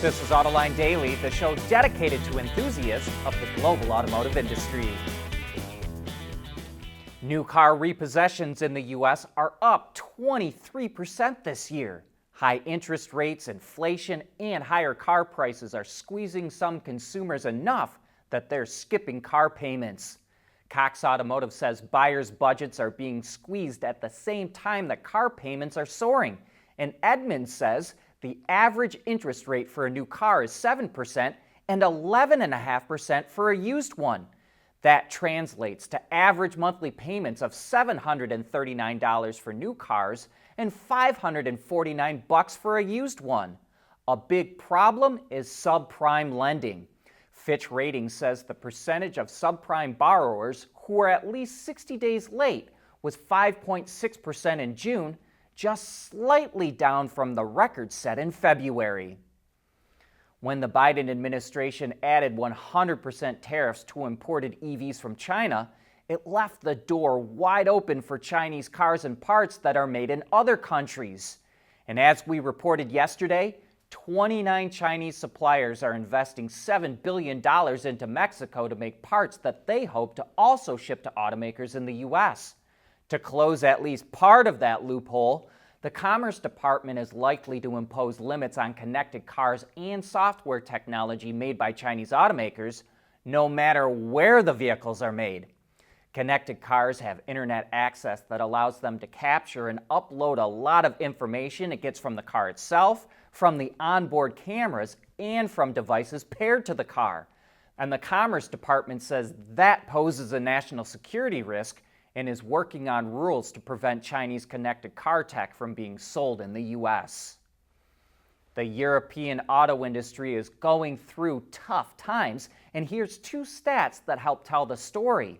This is Autoline Daily, the show dedicated to enthusiasts of the global automotive industry. New car repossessions in the U.S. are up 23% this year. High interest rates, inflation, and higher car prices are squeezing some consumers enough that they're skipping car payments. Cox Automotive says buyers' budgets are being squeezed at the same time that car payments are soaring. And Edmunds says the average interest rate for a new car is 7% and 11.5% for a used one. That translates to average monthly payments of $739 for new cars and $549 for a used one. A big problem is subprime lending. Fitch Ratings says the percentage of subprime borrowers who are at least 60 days late was 5.6% in June, just slightly down from the record set in February. When the Biden administration added 100% tariffs to imported EVs from China, it left the door wide open for Chinese cars and parts that are made in other countries. And as we reported yesterday, 29 Chinese suppliers are investing $7 billion into Mexico to make parts that they hope to also ship to automakers in the U.S. To close at least part of that loophole, the Commerce Department is likely to impose limits on connected cars and software technology made by Chinese automakers, no matter where the vehicles are made. Connected cars have internet access that allows them to capture and upload a lot of information it gets from the car itself, from the onboard cameras, and from devices paired to the car. And the Commerce Department says that poses a national security risk and is working on rules to prevent Chinese connected car tech from being sold in the U.S. The European auto industry is going through tough times, and here's two stats that help tell the story.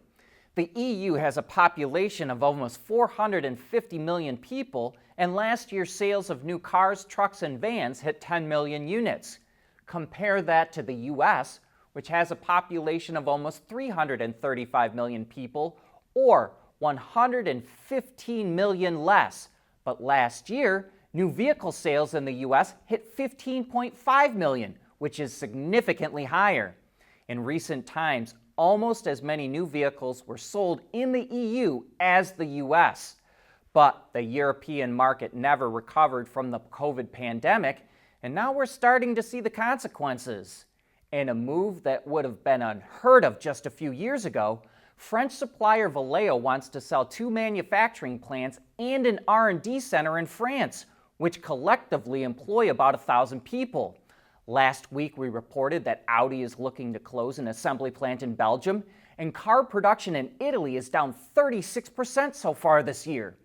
The EU has a population of almost 450 million people, and last year's sales of new cars, trucks, and vans hit 10 million units. Compare that to the U.S., which has a population of almost 335 million people, or 115 million less. But last year, new vehicle sales in the U.S. hit 15.5 million, which is significantly higher. In recent times, almost as many new vehicles were sold in the EU as the U.S. But the European market never recovered from the COVID pandemic, and now we're starting to see the consequences. In a move that would have been unheard of just a few years ago, French supplier Valeo wants to sell 2 manufacturing plants and an R&D center in France, which collectively employ about 1,000 people. Last week, we reported that Audi is looking to close an assembly plant in Belgium, and car production in Italy is down 36% so far this year.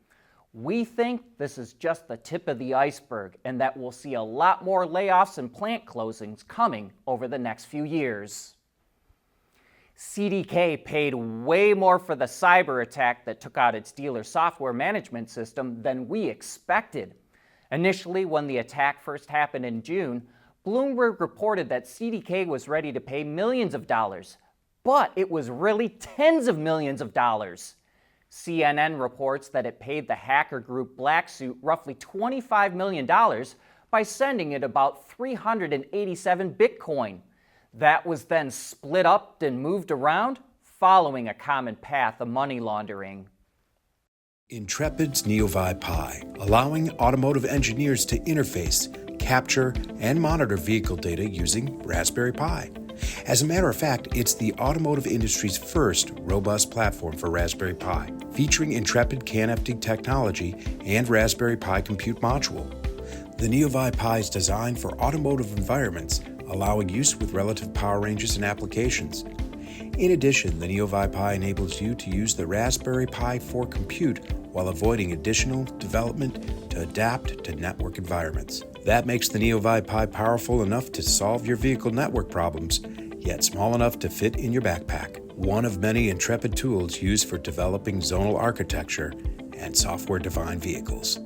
We think this is just the tip of the iceberg and that we'll see a lot more layoffs and plant closings coming over the next few years. CDK paid way more for the cyber attack that took out its dealer software management system than we expected. Initially, when the attack first happened in June, Bloomberg reported that CDK was ready to pay millions of dollars, but it was really tens of millions of dollars. CNN reports that it paid the hacker group Black Suit roughly $25 million by sending it about 387 Bitcoin. That was then split up and moved around, following a common path of money laundering. Intrepid's NeoVi Pi, allowing automotive engineers to interface, capture, and monitor vehicle data using Raspberry Pi. As a matter of fact, it's the automotive industry's first robust platform for Raspberry Pi, featuring Intrepid CAN-FD technology and Raspberry Pi Compute Module. The NeoVi Pi is designed for automotive environments, allowing use with relative power ranges and applications. In addition, the NeoVi Pi enables you to use the Raspberry Pi for compute while avoiding additional development to adapt to network environments. That makes the NeoVi Pi powerful enough to solve your vehicle network problems, yet small enough to fit in your backpack. One of many Intrepid tools used for developing zonal architecture and software-defined vehicles.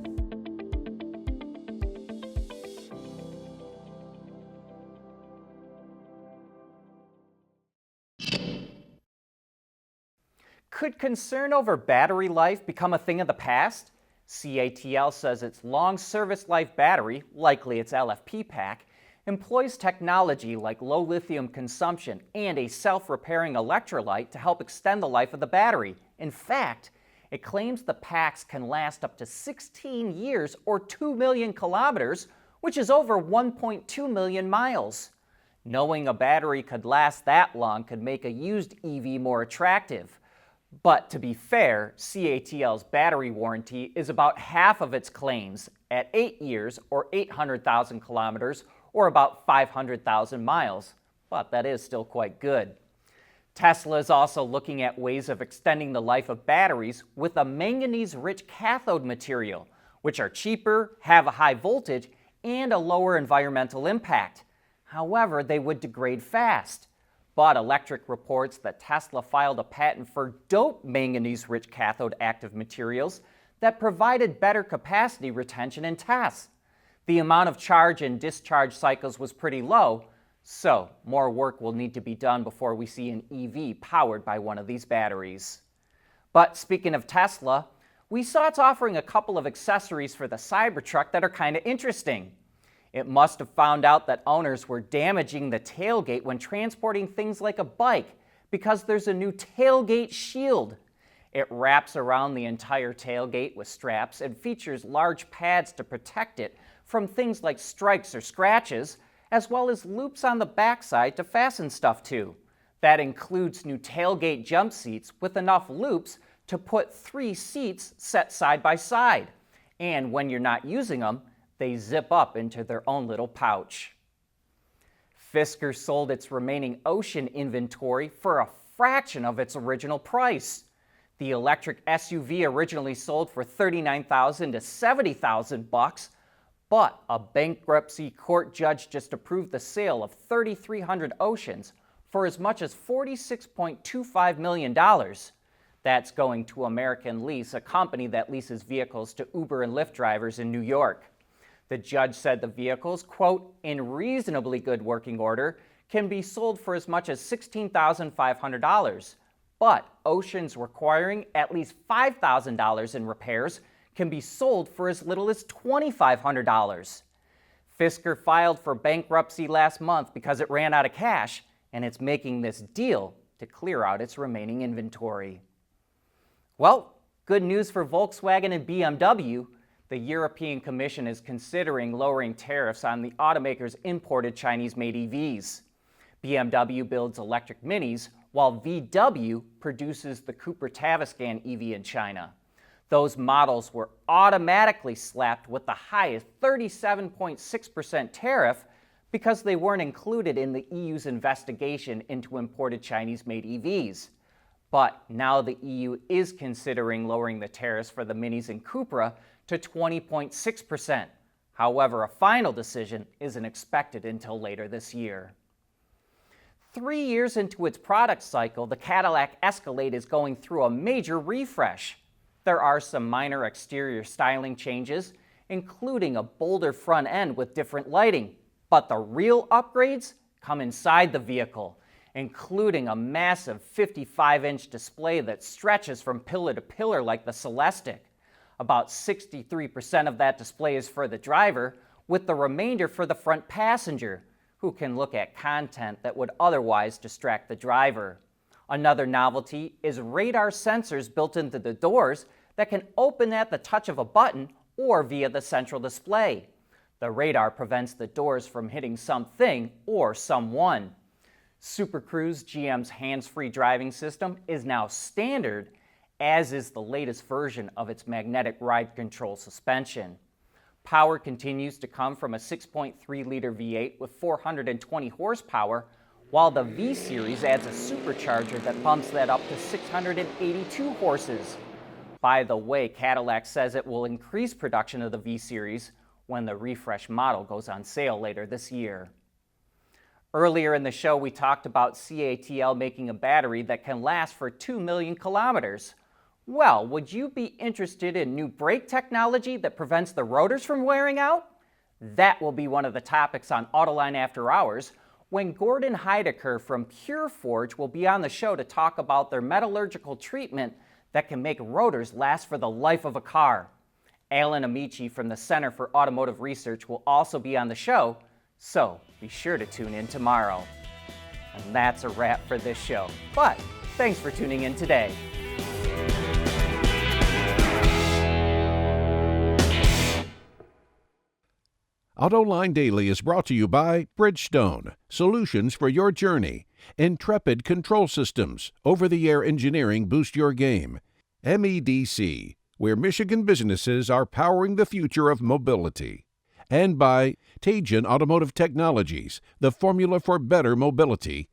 Could concern over battery life become a thing of the past? CATL says its long service life battery, likely its LFP pack, employs technology like low lithium consumption and a self-repairing electrolyte to help extend the life of the battery. In fact, it claims the packs can last up to 16 years or 2 million kilometers, which is over 1.2 million miles. Knowing a battery could last that long could make a used EV more attractive. But to be fair, CATL's battery warranty is about half of its claims at 8 years or 800,000 kilometers or about 500,000 miles. But that is still quite good. Tesla is also looking at ways of extending the life of batteries with a manganese-rich cathode material, which are cheaper, have a high voltage, and a lower environmental impact. However, they would degrade fast. But Electric reports that Tesla filed a patent for doped manganese-rich cathode active materials that provided better capacity retention in tests. The amount of charge and discharge cycles was pretty low, so more work will need to be done before we see an EV powered by one of these batteries. But speaking of Tesla, we saw it's offering a couple of accessories for the Cybertruck that are kind of interesting. It must have found out that owners were damaging the tailgate when transporting things like a bike because there's a new tailgate shield. It wraps around the entire tailgate with straps and features large pads to protect it from things like strikes or scratches, as well as loops on the backside to fasten stuff to. That includes new tailgate jump seats with enough loops to put 3 seats set side by side. And when you're not using them, they zip up into their own little pouch. Fisker sold its remaining Ocean inventory for a fraction of its original price. The electric SUV originally sold for $39,000 to $70,000, but a bankruptcy court judge just approved the sale of 3,300 Oceans for as much as $46.25 million. That's going to American Lease, a company that leases vehicles to Uber and Lyft drivers in New York. The judge said the vehicles, quote, in reasonably good working order, can be sold for as much as $16,500. But Oceans requiring at least $5,000 in repairs can be sold for as little as $2,500. Fisker filed for bankruptcy last month because it ran out of cash, and it's making this deal to clear out its remaining inventory. Well, good news for Volkswagen and BMW. The European Commission is considering lowering tariffs on the automakers' imported Chinese-made EVs. BMW builds electric Minis, while VW produces the Cupra Tavascan EV in China. Those models were automatically slapped with the highest 37.6% tariff because they weren't included in the EU's investigation into imported Chinese-made EVs. But now the EU is considering lowering the tariffs for the Minis and Cupra to 20.6%. However, a final decision isn't expected until later this year. 3 years into its product cycle, the Cadillac Escalade is going through a major refresh. There are some minor exterior styling changes, including a bolder front end with different lighting. But the real upgrades come inside the vehicle, including a massive 55-inch display that stretches from pillar to pillar like the Celestiq. About 63% of that display is for the driver, with the remainder for the front passenger, who can look at content that would otherwise distract the driver. Another novelty is radar sensors built into the doors that can open at the touch of a button or via the central display. The radar prevents the doors from hitting something or someone. Super Cruise, GM's hands-free driving system, is now standard, as is the latest version of its magnetic ride control suspension. Power continues to come from a 6.3-liter V8 with 420 horsepower, while the V-Series adds a supercharger that bumps that up to 682 horses. By the way, Cadillac says it will increase production of the V-Series when the refresh model goes on sale later this year. Earlier in the show, we talked about CATL making a battery that can last for 2 million kilometers. Well, would you be interested in new brake technology that prevents the rotors from wearing out? That will be one of the topics on Autoline After Hours, when Gordon Heidecker from Pure Forge will be on the show to talk about their metallurgical treatment that can make rotors last for the life of a car. Alan Amici from the Center for Automotive Research will also be on the show, So be sure to tune in tomorrow. And that's a wrap for this show. But thanks for tuning in today. Autoline Daily is brought to you by Bridgestone, solutions for your journey. Intrepid Control Systems, over-the-air engineering boost your game. MEDC, where Michigan businesses are powering the future of mobility. And by Tejan Automotive Technologies, the formula for better mobility.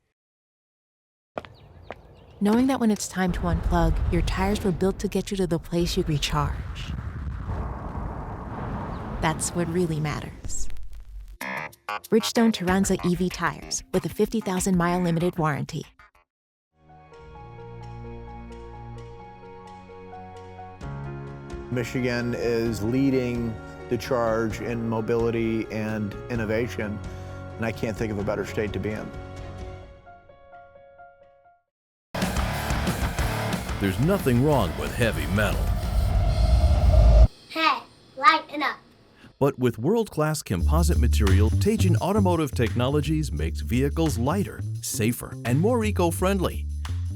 Knowing that when it's time to unplug, your tires were built to get you to the place you recharge. That's what really matters. Bridgestone Turanza EV tires with a 50,000-mile limited warranty. Michigan is leading the charge in mobility and innovation, and I can't think of a better state to be in. There's nothing wrong with heavy metal. Hey, lighten up. But with world-class composite material, Tejan Automotive Technologies makes vehicles lighter, safer, and more eco-friendly.